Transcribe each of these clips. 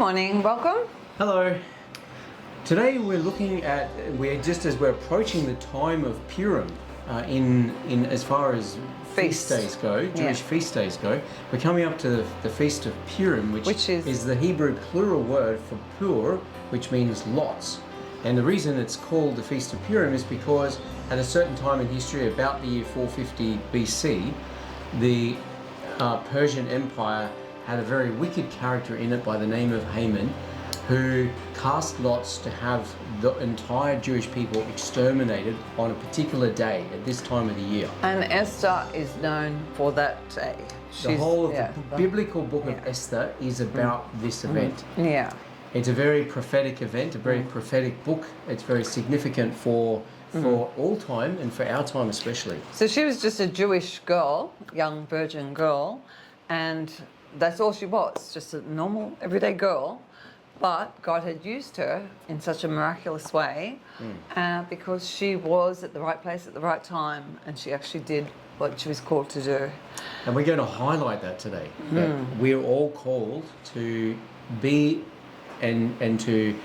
morning, welcome. Hello. Today we're looking at, as we're approaching the time of Purim, in as far as feast days go, Jewish feast days go. We're coming up to the Feast of Purim, which is the Hebrew plural word for pur, which means lots. And the reason it's called the Feast of Purim is because at a certain time in history, about the year 450 BC, the Persian Empire had a very wicked character in it by the name of Haman, who cast lots to have the entire Jewish people exterminated on a particular day at this time of the year. And Esther is known for that day. The whole of the biblical book of Esther is about this event. Yeah. It's a very prophetic event, a very prophetic book. It's very significant for all time and for our time especially. So she was just a Jewish girl, young virgin girl, and that's all she was, just a normal, everyday girl. But God had used her in such a miraculous way because she was at the right place at the right time, and she actually did what she was called to do. And we're going to highlight that today. That we're all called to be and to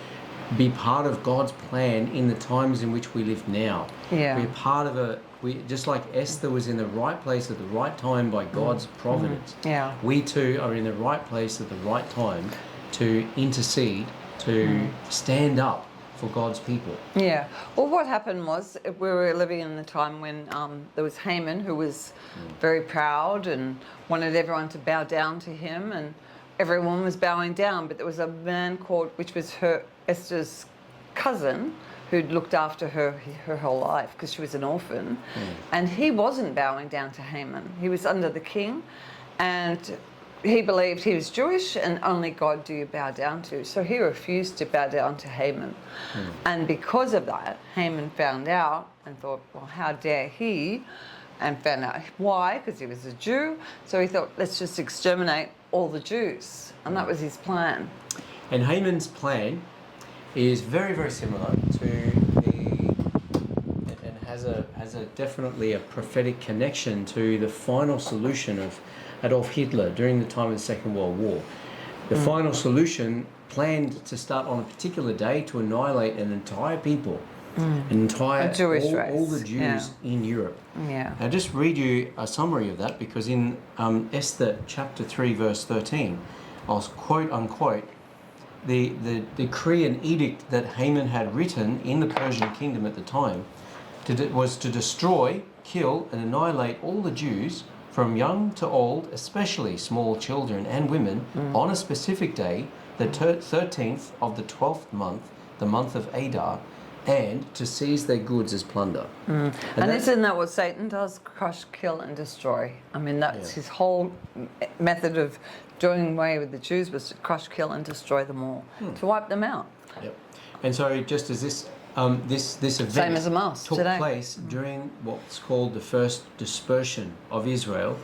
be part of God's plan in the times in which we live now. Yeah. We're part of just like Esther was in the right place at the right time by God's providence. Yeah. We too are in the right place at the right time to intercede, to stand up for God's people. Yeah. Well, what happened was we were living in the time when there was Haman, who was very proud and wanted everyone to bow down to him, and everyone was bowing down. But there was a man which was Esther's cousin, who'd looked after her whole life because she was an orphan, and he wasn't bowing down to Haman. He was under the king, and he believed he was Jewish and only God do you bow down to. So he refused to bow down to Haman. And because of that, Haman found out and thought, well, how dare he? And found out why, because he was a Jew. So he thought, let's just exterminate all the Jews. And that was his plan. And Haman's plan is very, very similar to and has a definitely a prophetic connection to the final solution of Adolf Hitler during the time of the Second World War. The final solution planned to start on a particular day to annihilate an entire people, an entire Jewish race. All the Jews in Europe. Yeah. I'll just read you a summary of that, because in Esther chapter 3 verse 13, I'll quote unquote, the decree and edict that Haman had written in the Persian kingdom at the time was to destroy, kill and annihilate all the Jews from young to old, especially small children and women, on a specific day, the 13th of the 12th month, the month of Adar, and to seize their goods as plunder. And isn't that what Satan does? Crush, kill and destroy. I mean, that's his whole method of doing away with the Jews, was to crush, kill and destroy them all, to wipe them out. Yep. And so just as this event Same as a mass took today. place during what's called the first dispersion of Israel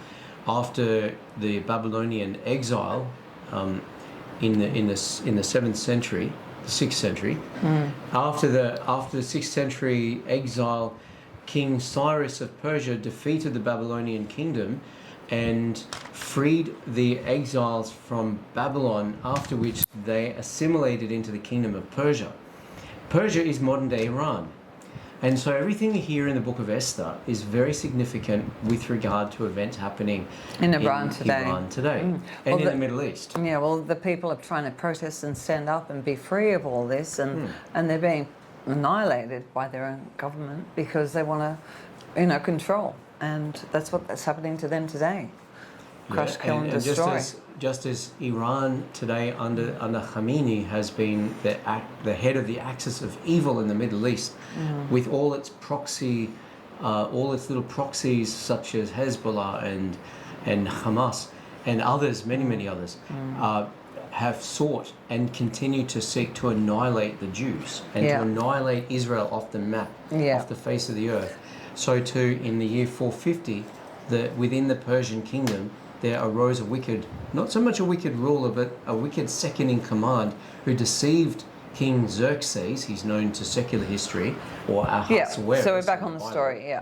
after the Babylonian exile in the 7th century, the 6th century. After the 6th century exile, King Cyrus of Persia defeated the Babylonian kingdom and freed the exiles from Babylon, after which they assimilated into the kingdom of Persia. Persia is modern-day Iran. And so everything here in the Book of Esther is very significant with regard to events happening in Iran today. And in the Middle East. Yeah, well, the people are trying to protest and stand up and be free of all this, and they're being annihilated by their own government because they want to, control. And that's what's happening to them today. Crush, kill and destroy. Just as Iran today under Khamenei has been the head of the axis of evil in the Middle East, with all its all its little proxies such as Hezbollah and Hamas and others, many others, have sought and continue to seek to annihilate the Jews and to annihilate Israel off the map, off the face of the earth. So too, in the year 450, within the Persian kingdom, there arose not so much a wicked ruler, but a wicked second in command who deceived King Xerxes. He's known to secular history, or Ahasuerus. So we're back on the story.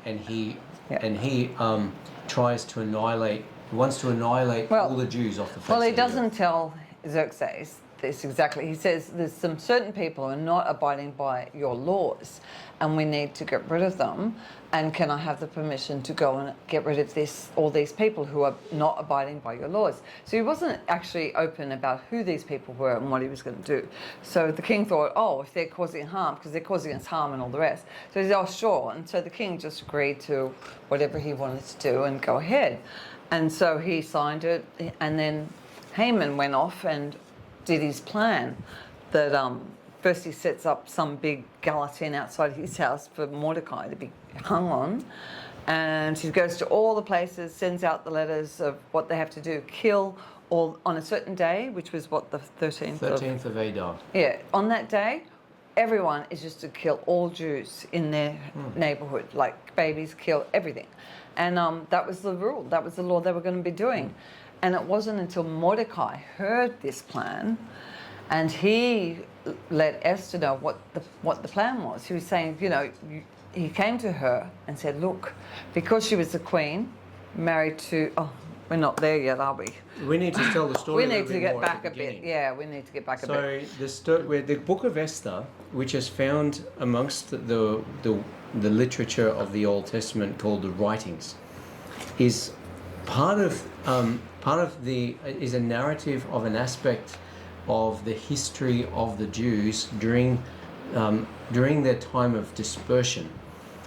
And he tries to annihilate. He wants to annihilate all the Jews off the face of the earth. Well, he doesn't tell Xerxes this exactly. He says there's some certain people who are not abiding by your laws, and we need to get rid of them. And can I have the permission to go and get rid of all these people who are not abiding by your laws? So he wasn't actually open about who these people were and what he was going to do. So the king thought, oh, if they're causing harm, because they're causing us harm and all the rest. So he said, oh, sure. And so the king just agreed to whatever he wanted to do and go ahead. And so he signed it, and then Haman went off and did his plan that first he sets up some big guillotine outside his house for Mordecai to be hung on, and he goes to all the places, sends out the letters of what they have to do, kill all on a certain day, which was what, the 13th of Adar. Yeah, on that day, everyone is just to kill all Jews in their neighborhood, like babies, kill everything. And that was the rule, that was the law they were going to be doing. And it wasn't until Mordecai heard this plan, and he let Esther know what the plan was. He was saying, he came to her and said, look, because she was the queen, married to, we're not there yet, are we? We need to tell the story. We need to get back a bit. Yeah, we need to get back a bit. So the Book of Esther, which is found amongst the literature of the Old Testament called the writings, is is a narrative of an aspect of the history of the Jews during their time of dispersion.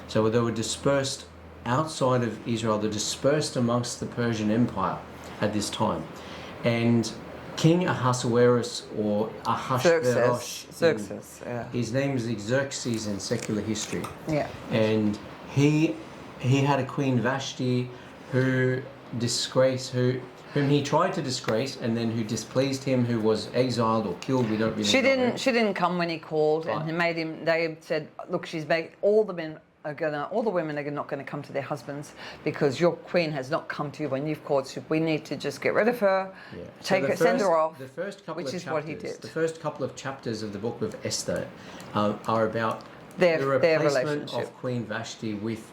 So they were dispersed outside of Israel, they're dispersed amongst the Persian Empire at this time. And King Ahasuerus, or Ahasuerus, Xerxes, yeah. His name is Xerxes in secular history. Yeah. And he had a queen Vashti whom he tried to disgrace, and then who displeased him, who was exiled or killed. We don't really know. She didn't come when he called, right. And he made him. They said, "Look, all the women are not going to come to their husbands because your queen has not come to you when you've called. So we need to just get rid of her, send her off." The first couple which of is chapters, what he did. The first couple of chapters of the Book of Esther are about their the replacement relationship of Queen Vashti with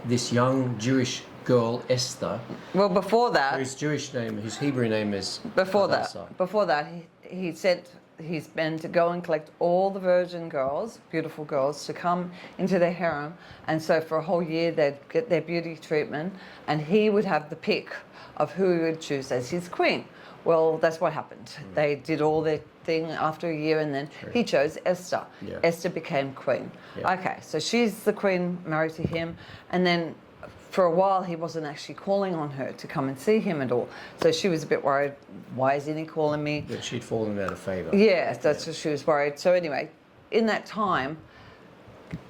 this young Jewish girl Esther. Well, before that, whose Hebrew name is before that, he said he's been to go and collect all the virgin girls, beautiful girls, to come into their harem, and so for a whole year they'd get their beauty treatment, and he would have the pick of who he would choose as his queen. Well, that's what happened. They did all their thing after a year, and then he chose Esther. Yeah. Esther became queen. Yeah. Okay, so she's the queen, married to him, and then for a while he wasn't actually calling on her to come and see him at all. So she was a bit worried, why isn't he calling me? That she'd fallen out of favour. Yes, that's what she was worried. So anyway, in that time,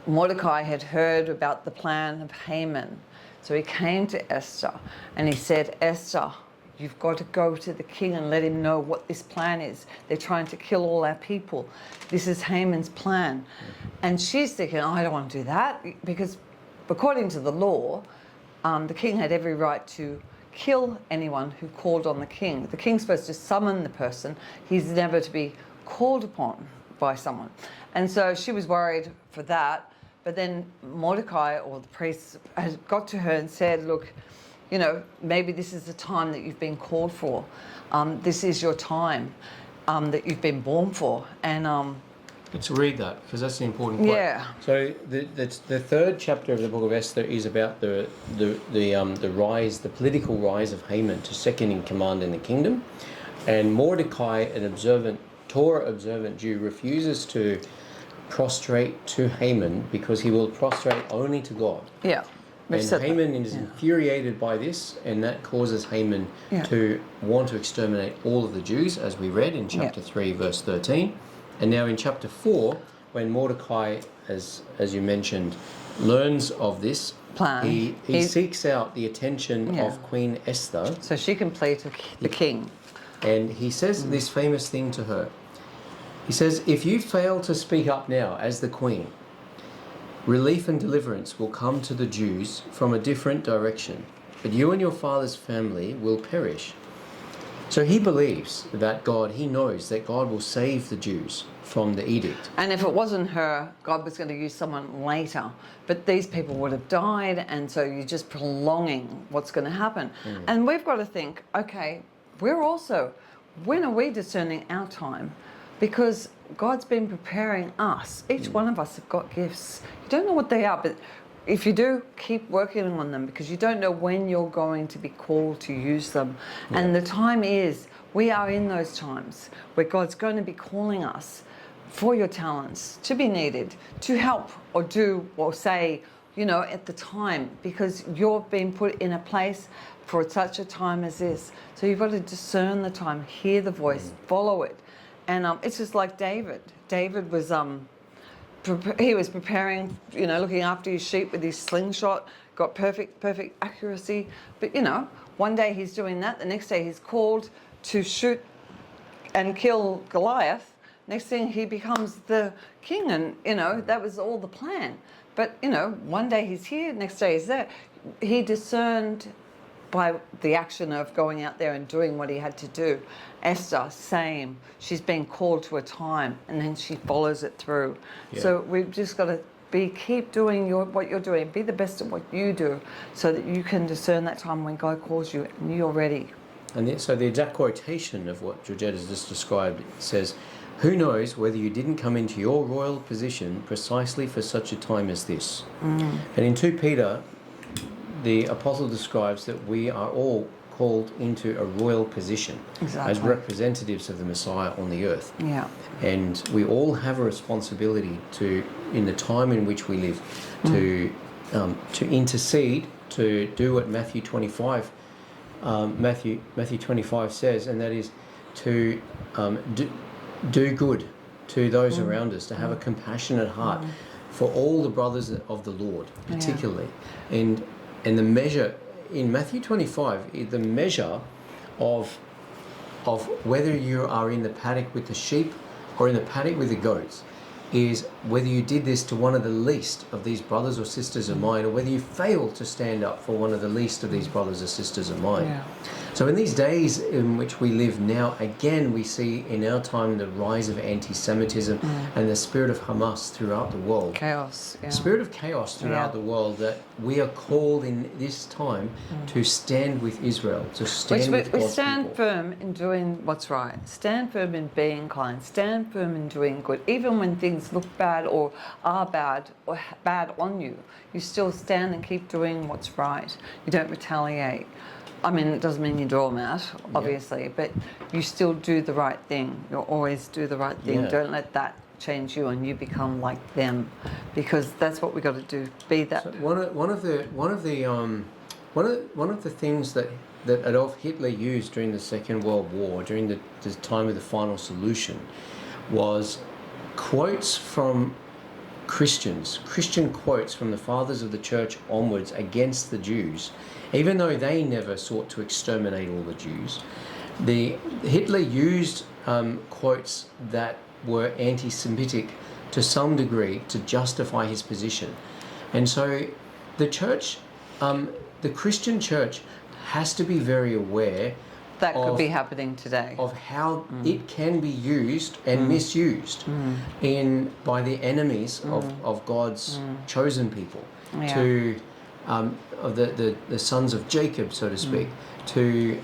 Mordecai had heard about the plan of Haman. So he came to Esther and he said, Esther, you've got to go to the king and let him know what this plan is. They're trying to kill all our people. This is Haman's plan. And she's thinking, I don't want to do that, because according to the law, the king had every right to kill anyone who called on the king. The king's supposed to summon the person. He's never to be called upon by someone. And so she was worried for that. But then Mordecai, or the priest, had got to her and said, look, maybe this is the time that you've been called for. This is your time that you've been born for. And let's read that, because that's the important part. Yeah. So the third chapter of the Book of Esther is about the rise, the political rise of Haman to second in command in the kingdom, and Mordecai, an Torah observant Jew, refuses to prostrate to Haman because he will prostrate only to God. Yeah. And Haman is infuriated by this, and that causes Haman to want to exterminate all of the Jews, as we read in chapter 3, verse 13. And now in chapter 4, when Mordecai, as you mentioned, learns of this plan, he seeks out the attention of Queen Esther. So she can play to the king. And he says this famous thing to her. He says, if you fail to speak up now as the queen, relief and deliverance will come to the Jews from a different direction, but you and your father's family will perish. So he believes that he knows that God will save the Jews from the edict. And if it wasn't her, God was going to use someone later. But these people would have died, and so you're just prolonging what's going to happen. And we've got to think, okay, when are we discerning our time? Because God's been preparing us. Each one of us have got gifts. You don't know what they are, but if you do, keep working on them, because you don't know when you're going to be called to use them. Yeah. And the time is, we are in those times where God's going to be calling us for your talents, to be needed, to help or do or say, at the time, because you've been put in a place for such a time as this. So you've got to discern the time, hear the voice, follow it. And it's just like David. David was he was preparing, looking after his sheep with his slingshot, got perfect accuracy. But one day he's doing that, the next day he's called to shoot and kill Goliath. Next thing he becomes the king, and that was all the plan. But one day he's here, next day he's there. He discerned by the action of going out there and doing what he had to do. Esther, same. She's been called to a time, and then she follows it through. Yeah. So we've just got to keep doing what you're doing. Be the best at what you do, so that you can discern that time when God calls you and you're ready. And so the exact quotation of what Georgette has just described says, "Who knows whether you didn't come into your royal position precisely for such a time as this?" And in 2 Peter, the apostle describes that we are all called into a royal position as representatives of the Messiah on the earth. Yeah. And we all have a responsibility to, in the time in which we live, to intercede, to do what Matthew 25 says, and that is to do good to those around us, to have a compassionate heart for all the brothers of the Lord, particularly. Yeah. And the measure in Matthew 25, the measure of whether you are in the paddock with the sheep or in the paddock with the goats is whether you did this to one of the least of these brothers or sisters of mine, or whether you failed to stand up for one of the least of these brothers or sisters of mine. Yeah. So in these days in which we live now, again, we see in our time the rise of anti-Semitism and the spirit of Hamas throughout the world. Chaos. Yeah. Spirit of chaos throughout the world, that we are called in this time to stand with Israel, to stand with God's people. We stand firm in doing what's right. Stand firm in being kind. Stand firm in doing good. Even when things look bad or are bad or bad on you, you still stand and keep doing what's right. You don't retaliate. I mean, it doesn't mean you doormat, obviously, but you still do the right thing. You'll always do the right thing. Yeah. Don't let that change you and you become like them, because that's what we got to do. Be that. So one of the things that Adolf Hitler used during the Second World War, during the time of the final solution, was quotes from Christian quotes from the fathers of the church onwards against the Jews. Even though they never sought to exterminate all the Jews, Hitler used quotes that were anti-Semitic to some degree to justify his position. And so the church, the Christian church, has to be very aware that could be happening today, of how it can be used and misused by the enemies of God's chosen people, to of the sons of Jacob, so to speak, to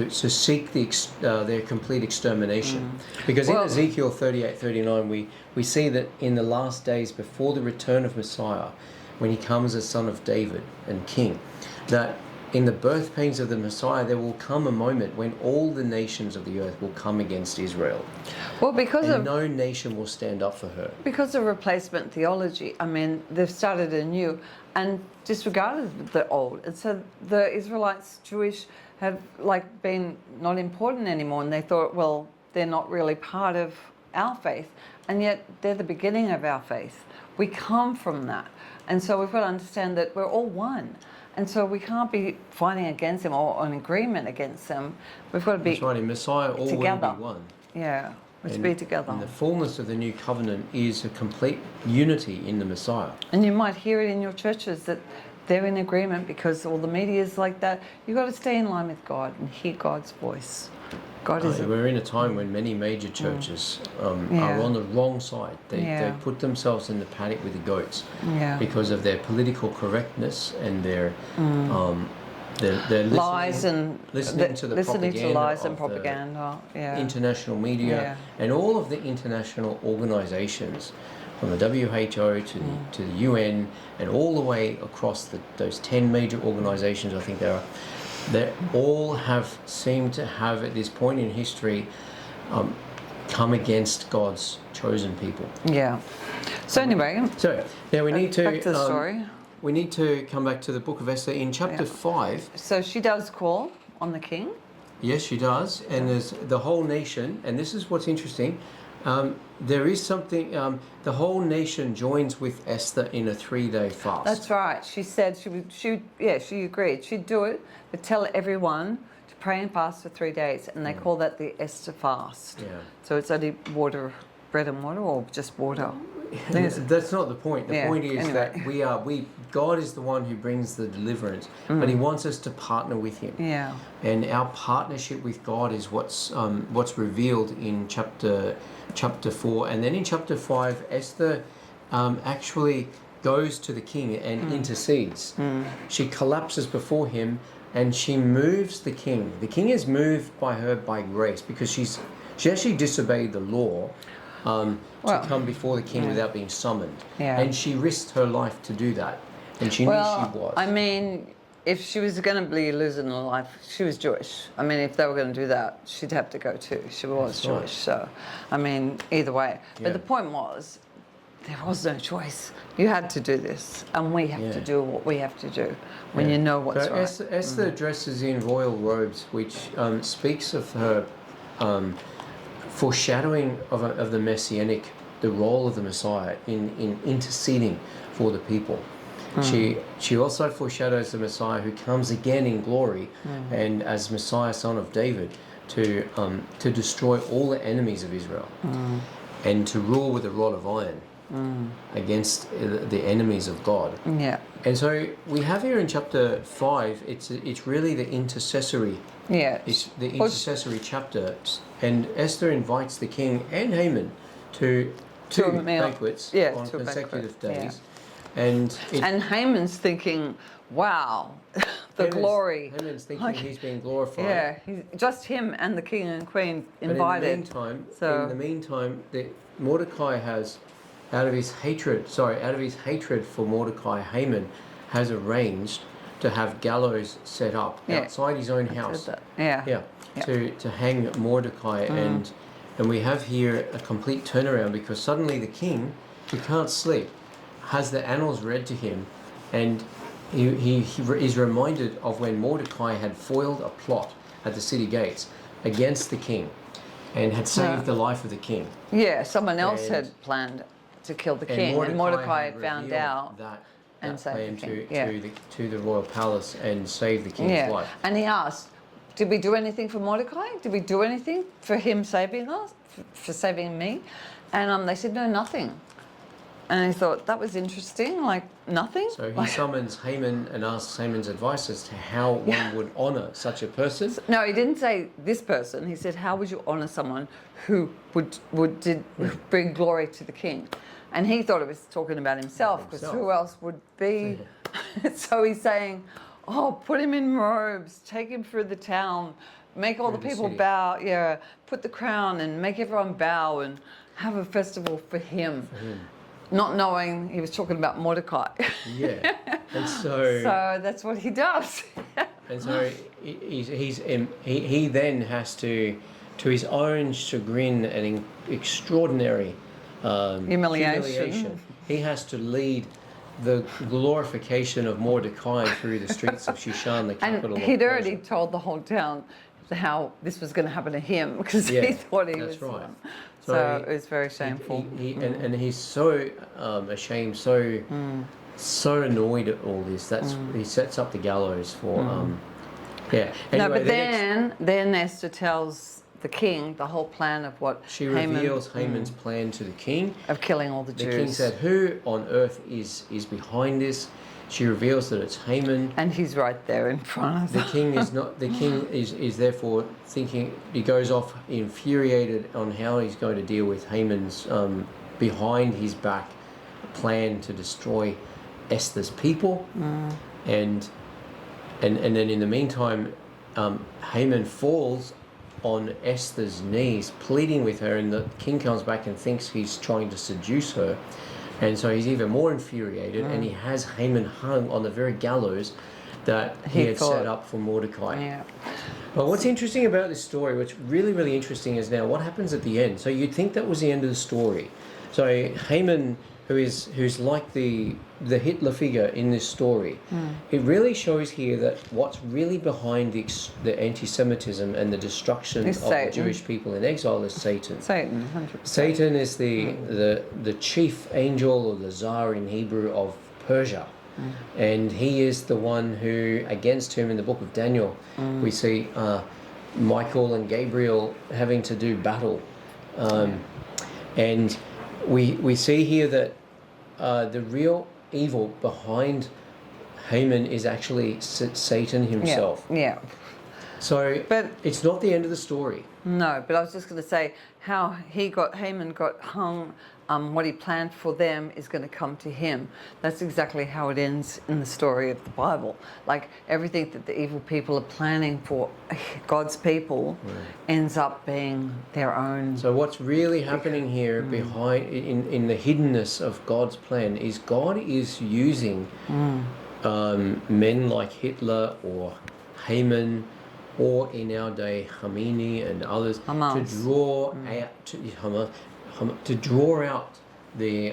seek their complete extermination. Because in Ezekiel 38:39 we see that in the last days before the return of Messiah, when he comes as son of David and king, that in the birth pains of the Messiah, there will come a moment when all the nations of the earth will come against Israel. Well, no nation will stand up for her. Because of replacement theology, I mean, they've started anew and disregarded the old. And so the Israelites, Jewish, have been not important anymore. And they thought, well, they're not really part of our faith. And yet they're the beginning of our faith. We come from that. And so we've got to understand that we're all one. And so we can't be fighting against them or in agreement against them. We've got to be That's right. In Messiah, all together. will be one. Yeah, we're to be together. And the fullness of the new covenant is a complete unity in the Messiah. And you might hear it in your churches that they're in agreement because all the media is like that. You've got to stay in line with God and hear God's voice. We're in a time when many major churches are on the wrong side. They put themselves in the paddock with the goats because of their political correctness and their they're lies and listening to the listening to propaganda lies and of the propaganda. Yeah. international media Yeah. and all of the international organizations, from the WHO to the UN and all the way across those 10 major organizations, I think there are, they all have seemed to have at this point in history come against God's chosen people. Yeah. So anyway. So now we need to back to the story. We need to come back to the Book of Esther in chapter 5. So she does call on the king. Yes, she does, and there's the whole nation, and this is what's interesting. There is something. The whole nation joins with Esther in a 3-day fast. That's right. She said she would. She agreed. She'd do it, but tell everyone to pray and fast for 3 days, and they call that the Esther fast. Yeah. So it's only water, bread and water, or just water. That's not the point. The point is anyway. that God is the one who brings the deliverance, but He wants us to partner with Him. Yeah. And our partnership with God is what's revealed in chapter 4, and then in chapter 5, Esther actually goes to the king and intercedes. She collapses before him, and she moves the king. The king is moved by her by grace because she actually disobeyed the law. To come before the king without being summoned. Yeah. And she risked her life to do that. And she knew she was. I mean, if she was going to be losing her life, she was Jewish. I mean, if they were going to do that, she'd have to go too. She was That's Jewish. right. So, I mean, either way. Yeah. But the point was, there was no choice. You had to do this. And we have to do what we have to do when you know what's so right. Esther dresses in royal robes, which speaks of her foreshadowing of the messianic, the role of the Messiah in interceding for the people. She also foreshadows the Messiah who comes again in glory and as Messiah, son of David, to destroy all the enemies of Israel and to rule with a rod of iron against the enemies of God. Yeah. And so we have here in chapter 5, it's really the intercessory. Yeah. It's the intercessory chapter, and Esther invites the king and Haman to two banquets on consecutive days. And Haman's thinking, wow, the glory. Haman's thinking he's being glorified. Yeah, just him and the king and queen invited. But in the meantime, Mordecai has, out of his hatred for Mordecai, Haman has arranged to have gallows set up outside his own house. To hang Mordecai, and we have here a complete turnaround because suddenly the king, who can't sleep, has the annals read to him, and he is reminded of when Mordecai had foiled a plot at the city gates against the king and had saved the life of the king. Yeah, someone else had planned to kill the king, and Mordecai had found out that and saved the king. to the royal palace and save the king's life. And he asked, did we do anything for Mordecai? Did we do anything for him saving us, for saving me? And they said, no, nothing. And he thought, that was interesting, like nothing. So he summons Haman and asks Haman's advice as to how one would honour such a person. No, he didn't say this person. He said, how would you honour someone who would bring glory to the king? And he thought it was talking about himself, because who else would be? So he's saying, oh, put him in robes, take him through the town, make all the people bow, put the crown and make everyone bow and have a festival for him. Not knowing he was talking about Mordecai. Yeah. And so that's what he does. And so he then has to his own chagrin and extraordinary humiliation, he has to lead the glorification of Mordecai through the streets of Shushan, the capital. And he'd already told the whole town how this was going to happen to him because he thought he was right. So it was very shameful. And he's so ashamed, so annoyed at all this. He sets up the gallows for Anyway, but then Esther tells the king the whole plan of what she reveals Haman's plan to the king of killing all the Jews. The king said, "Who on earth is behind this?" She reveals that it's Haman, and he's right there in front of the king. The king is therefore thinking. He goes off infuriated on how he's going to deal with Haman's behind his back plan to destroy Esther's people, and and then in the meantime, Haman falls on Esther's knees, pleading with her, and the king comes back and thinks he's trying to seduce her, and so he's even more infuriated, and he has Haman hung on the very gallows that he had set up for Mordecai. Yeah. But what's interesting about this story, what's really, really interesting, is now what happens at the end. So you'd think that was the end of the story. So Haman, who's like the Hitler figure in this story, it really shows here that what's really behind the anti-Semitism and the destruction of the Jewish people in exile is Satan. Satan, 100%. Satan is the chief angel, or the Tsar in Hebrew, of Persia. And he is the one who, against whom in the book of Daniel, we see Michael and Gabriel having to do battle. And we see here that the real evil behind Haman is actually Satan himself. Yeah. So But it's not the end of the story. no, but I was just going to say how Haman got hung. What he planned for them is going to come to him. That's exactly how it ends in the story of the Bible. Like everything that the evil people are planning for God's people ends up being their own. So what's really happening here behind, in the hiddenness of God's plan, is God is using men like Hitler or Haman, or in our day Khamenei and others, to draw out the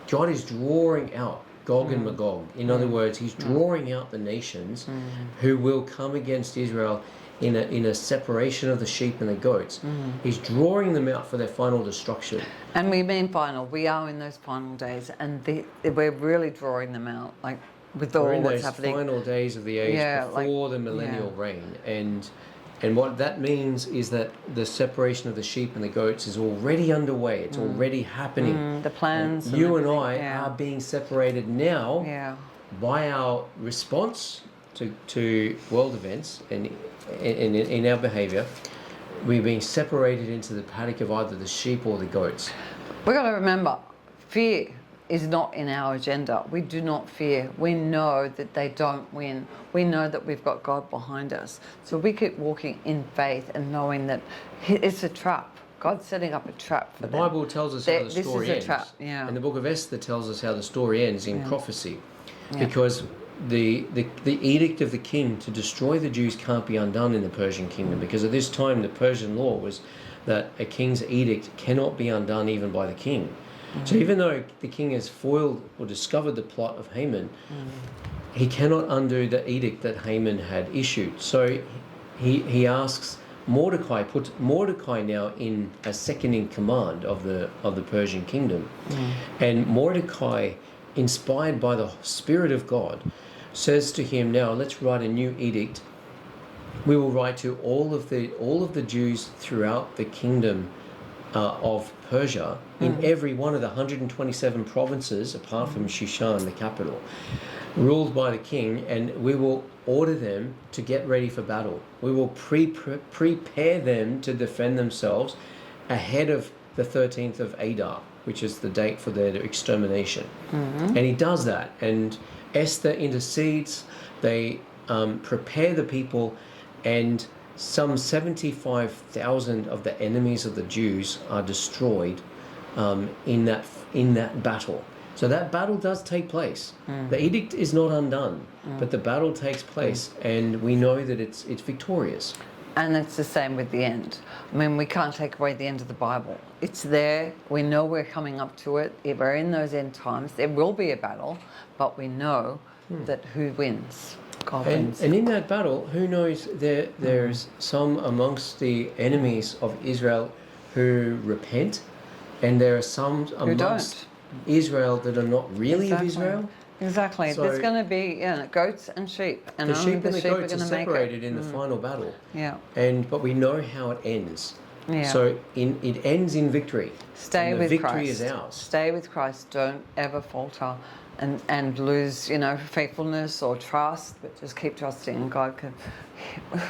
God is drawing out Gog and Magog. In other words, he's drawing out the nations who will come against Israel in a separation of the sheep and the goats. He's drawing them out for their final destruction. And we mean final. We are in those final days, and we're really drawing them out, like with all what's happening. We're in those final days of the age before the millennial reign, and what that means is that the separation of the sheep and the goats is already underway. It's already happening. The plans. And you and I are being separated now by our response to world events and in our behaviour. We're being separated into the paddock of either the sheep or the goats. We've got to remember, fear is not in our agenda. We do not fear. We know that they don't win. We know that we've got God behind us. So we keep walking in faith and knowing that it's a trap. God's setting up a trap for them. The Bible tells us how the story ends. This is a trap, And the Book of Esther tells us how the story ends in prophecy. Because the edict of the king to destroy the Jews can't be undone in the Persian kingdom, because at this time the Persian law was that a king's edict cannot be undone even by the king. So even though the king has foiled or discovered the plot of Haman, he cannot undo the edict that Haman had issued. So he asks Mordecai, puts Mordecai now in a second in command of the Persian kingdom. And Mordecai, inspired by the Spirit of God, says to him, now let's write a new edict. We will write to all of the Jews throughout the kingdom of Persia, in every one of the 127 provinces, apart from Shushan, the capital, ruled by the king, and we will order them to get ready for battle. We will prepare them to defend themselves ahead of the 13th of Adar, which is the date for their extermination. And he does that, and Esther intercedes. They prepare the people, and some 75,000 of the enemies of the Jews are destroyed in that battle. So that battle does take place. The edict is not undone, but the battle takes place, and we know that it's victorious. And it's the same with the end. I mean, we can't take away the end of the Bible. It's there. We know we're coming up to it. We're in those end times. There will be a battle, but we know that who wins? God wins. And in that battle, who knows, there's some amongst the enemies of Israel who repent, and there are some amongst Israel that are not really of Israel. Exactly. So there's going to be goats and sheep, and the only sheep and the sheep goats are separated in the final battle. But we know how it ends. So it ends in victory. Stay with victory Christ. Is ours. Stay with Christ. Don't ever falter and lose, faithfulness or trust, but just keep trusting in God.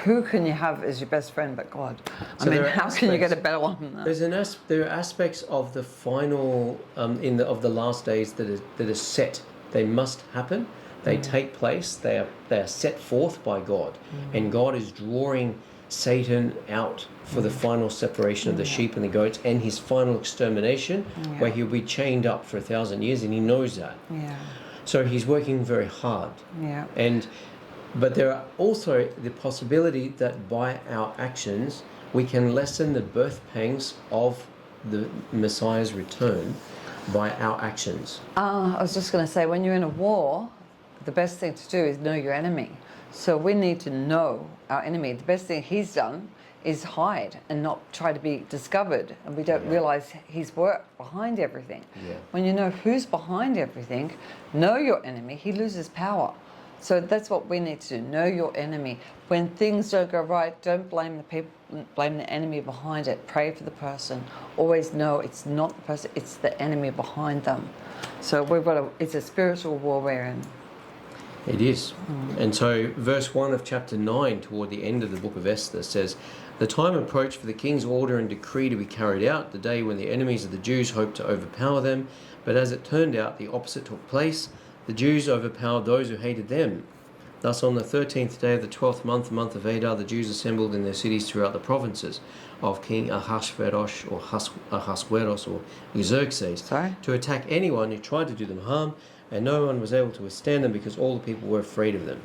Who can you have as your best friend but God? So how can you get a better one than that? There are aspects of the final of the last days that are set. They must happen, They take place. They are set forth by God, and God is drawing Satan out for the final separation of the sheep and the goats, and his final extermination, where he'll be chained up for 1,000 years, and he knows that. Yeah. So he's working very hard. Yeah. But there are also the possibility that by our actions we can lessen the birth pangs of the Messiah's return by our actions. I was just going to say, when you're in a war, the best thing to do is know your enemy. So we need to know our enemy. The best thing he's done is hide and not try to be discovered, and we don't realize his work behind everything. When you know who's behind everything, know your enemy, he loses power. So that's what we need to do, know your enemy. When things don't go right, don't blame the people, blame the enemy behind it. Pray for the person. Always know it's not the person, it's the enemy behind them. So it's a spiritual war we're in. It is. And so verse 1 of chapter 9, toward the end of the book of Esther, says, "The time approached for the king's order and decree to be carried out, the day when the enemies of the Jews hoped to overpower them. But as it turned out, the opposite took place. The Jews overpowered those who hated them. Thus on the 13th day of the 12th month, the month of Adar, the Jews assembled in their cities throughout the provinces of King Ahasuerus or Xerxes to attack anyone who tried to do them harm, and no one was able to withstand them because all the people were afraid of them."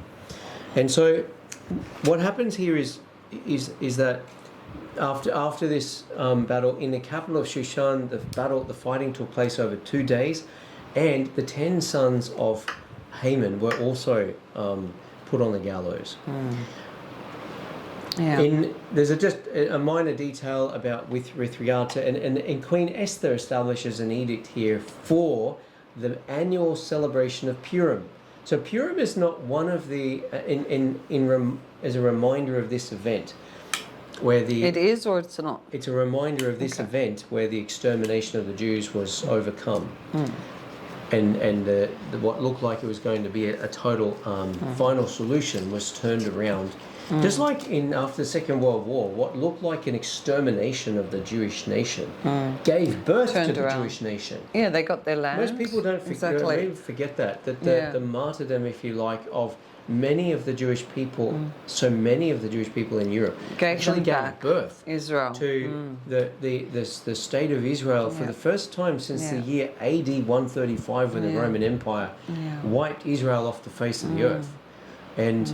And so what happens here is that after this battle in the capital of Shushan, the fighting took place over 2 days, and the 10 sons of Haman were also put on the gallows. There's just a minor detail about with regard to, and Queen Esther establishes an edict here for the annual celebration of Purim. So Purim is not one of the as a reminder of this event, where it is or it's not. It's a reminder of this event where the extermination of the Jews was overcome, and what looked like it was going to be a total final solution was turned around. Just like after the Second World War, what looked like an extermination of the Jewish nation gave birth to the Jewish nation. Yeah, they got their land. Most people don't forget that the martyrdom, if you like, of many of the Jewish people, so many of the Jewish people in Europe actually gave birth to the state of Israel for the first time since the year AD 135, when the Roman Empire wiped Israel off the face of the earth. And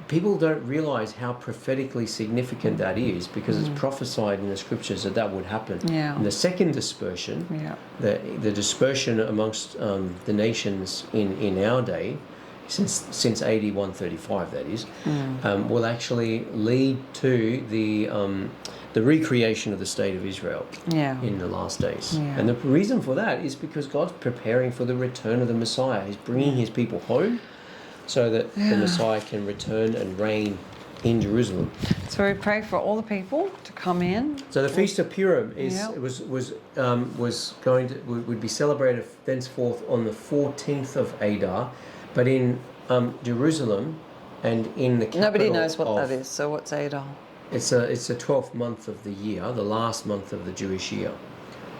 people don't realize how prophetically significant that is, because it's prophesied in the scriptures that would happen. And the second dispersion, the dispersion amongst the nations in our day, since AD 135, that is, will actually lead to the recreation of the state of Israel in the last days. And the reason for that is because God's preparing for the return of the Messiah. He's bringing his people home, so that the Messiah can return and reign in Jerusalem. So we pray for all the people to come in. So the Feast of Purim would be celebrated thenceforth on the 14th of Adar, but in Jerusalem and in the capital. Nobody knows what that is. So what's Adar? It's a 12th month of the year, the last month of the Jewish year,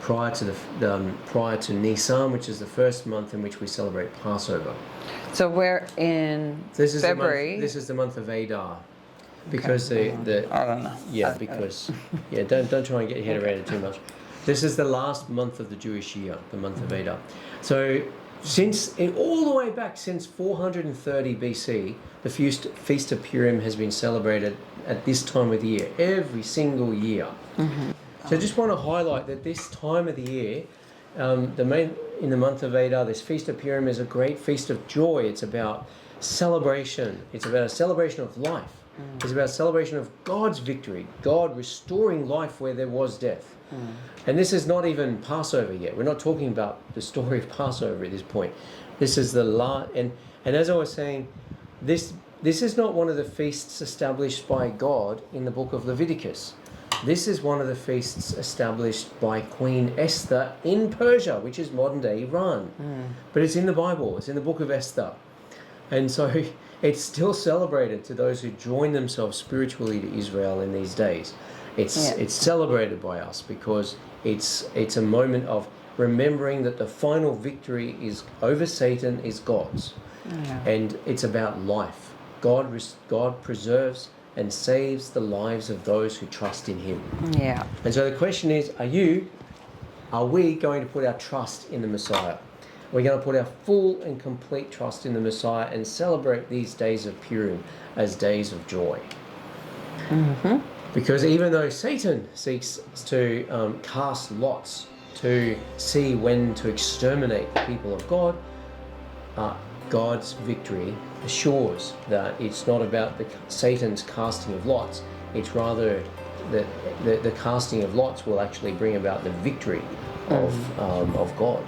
prior to Nisan, which is the first month in which we celebrate Passover. So we're in February. This is the month of Adar, because I don't know. Don't try and get your head around it too much. This is the last month of the Jewish year, the month of Adar. So all the way back since 430 BC, the Feast of Purim has been celebrated at this time of the year, every single year. So I just want to highlight that this time of the year, in the month of Adar, this Feast of Purim is a great feast of joy. It's about celebration. It's about a celebration of life. It's about a celebration of God's victory, God restoring life where there was death. And this is not even Passover yet. We're not talking about the story of Passover at this point. This is the last, and as I was saying, this is not one of the feasts established by God in the book of Leviticus. This is one of the feasts established by Queen Esther in Persia, which is modern-day Iran. But it's in the Bible. It's in the Book of Esther. And so it's still celebrated to those who join themselves spiritually to Israel in these days. It's celebrated by us because it's a moment of remembering that the final victory is over Satan is God's. Yeah. And it's about life. God preserves and saves the lives of those who trust in him. Yeah. And so the question is, are we going to put our trust in the Messiah? We're going to put our full and complete trust in the Messiah and celebrate these days of Purim as days of joy. Mm-hmm. Because even though Satan seeks to cast lots to see when to exterminate the people of God, God's victory assures that it's not about Satan's casting of lots. It's rather that the casting of lots will actually bring about the victory of God.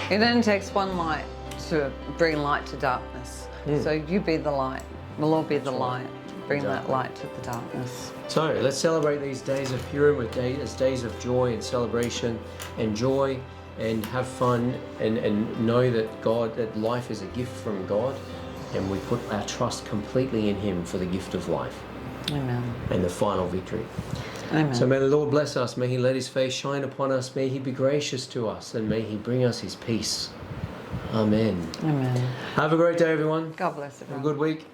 It only takes one light to bring light to darkness. So you be the light. We'll all be the light. Bring that light to the darkness. So let's celebrate these days of Purim as days of joy and celebration and joy, and have fun, and know that life is a gift from God, and we put our trust completely in him for the gift of life. Amen. And the final victory. Amen. So may the Lord bless us, may he let his face shine upon us, may he be gracious to us, and may he bring us his peace. Amen. Amen. Have a great day, everyone. God bless Have everyone. a good week.